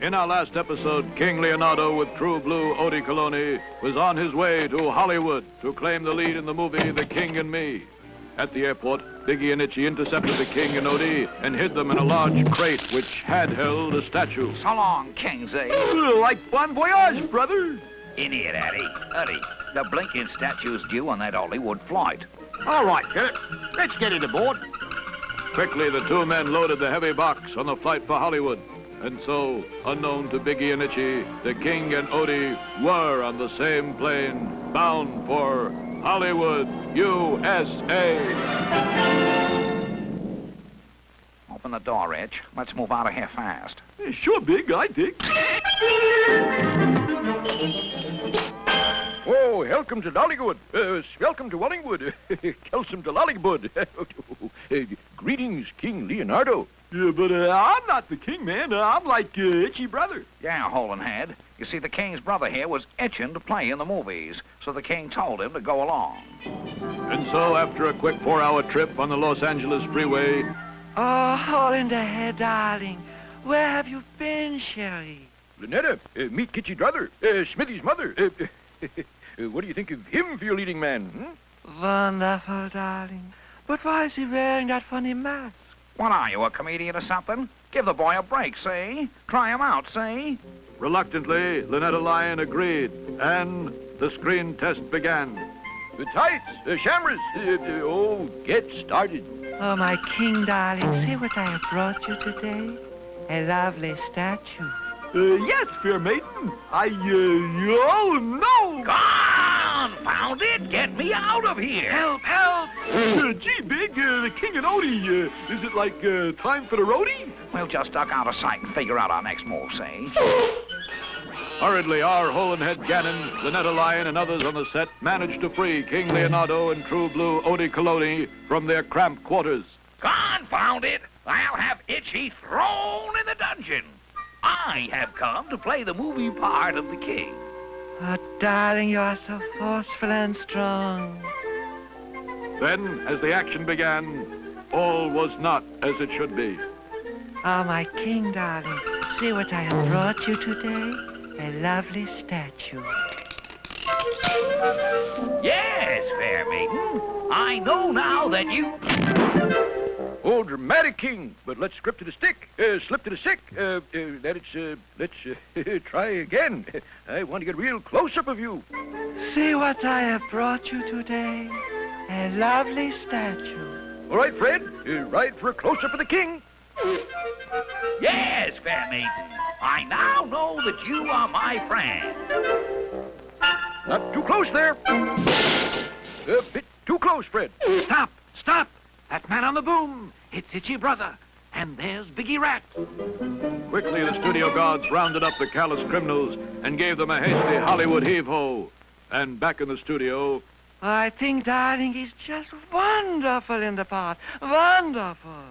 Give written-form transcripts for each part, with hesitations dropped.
In our last episode, King Leonardo with True Blue Odie Coloni was on his way to Hollywood to claim the lead in the movie The King and Me. At the airport, Biggie and Itchy intercepted the King and Odie and hid them in a large crate which had held a statue. So long, Kingsley. Like bon voyage, brother. Idiot, Eddie, the blinking statue's due on that Hollywood flight. All right, let's get it aboard. Quickly, the two men loaded the heavy box on the flight for Hollywood. And so, unknown to Biggie and Itchy, the King and Odie were on the same plane, bound for Hollywood, USA. Open the door, Itch. Let's move out of here fast. Sure, Big, I dig. Oh, welcome to Dollywood. Welcome to Wallingwood. Kelsum to Lollygwood. Greetings, King Leonardo. Yeah, but I'm not the king, man. I'm like Itchy brother. Yeah, Holden Head. You see, the king's brother here was itching to play in the movies, so the king told him to go along. And so, after a quick 4-hour trip on the Los Angeles freeway... Oh, Holden Head, darling. Where have you been, Sherry? Lynetta, meet Kitchy brother, Smithy's mother. What do you think of him for your leading man? Wonderful, darling. But why is he wearing that funny mask? What are you, a comedian or something? Give the boy a break, see? Try him out, see? Reluctantly, Lynetta Lyon agreed, and the screen test began. The tights, shamras, get started. Oh, my king, darling, see what I have brought you today? A lovely statue. Yes, fair maiden. Oh, no! Confound it! Get me out of here! Help, help! Gee, Big, the king and Odie, is it like time for the roadie? We'll just duck out of sight and figure out our next move, see? Hurriedly, our Holenhead Gannon, Lynetta Lyon, and others on the set managed to free King Leonardo and True Blue Odie Coloni from their cramped quarters. Confound it! I'll have Itchy thrown in the dungeon. I have come to play the movie part of the king. Oh, darling, you are so forceful and strong. Then, as the action began, all was not as it should be. Oh, my king, darling, see what I have brought you today? A lovely statue. Yes, fair maiden. I know now that you... Oh, dramatic king, but let's script to the stick, slip to the sick. Let's try again. I want to get real close-up of you. See what I have brought you today? A lovely statue. All right, Fred, ride for a close-up of the king. Yes, fair maiden. I now know that you are my friend. Not too close there. A bit too close, Fred. Stop, stop. That man on the boom. It's Itchy brother. And there's Biggie Rat. Quickly, the studio guards rounded up the callous criminals and gave them a hasty Hollywood heave-ho. And back in the studio... I think, darling, he's just wonderful in the part. Wonderful.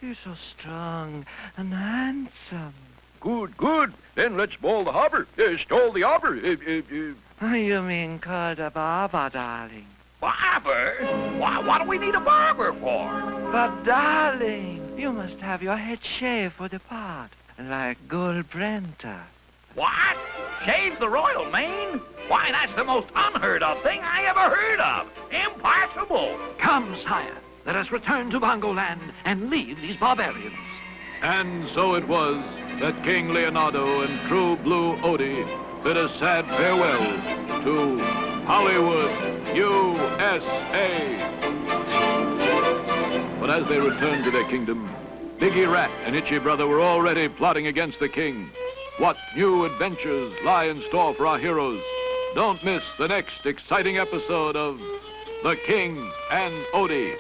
You're so strong and handsome. Good, good. Then let's ball the harbor. Stole the arbor. You mean call the barber, darling. Barber? What do we need a barber for? But, darling, you must have your head shaved for the part, like Gull Brenta. What? Shave the royal mane? Why, that's the most unheard of thing I ever heard of. Impossible. Come, sire. Let us return to Bongoland and leave these barbarians. And so it was that King Leonardo and True Blue Odie bid a sad farewell to Hollywood, USA. But as they returned to their kingdom, Biggie Rat and Itchy Brother were already plotting against the king. What new adventures lie in store for our heroes? Don't miss the next exciting episode of The King and Odie.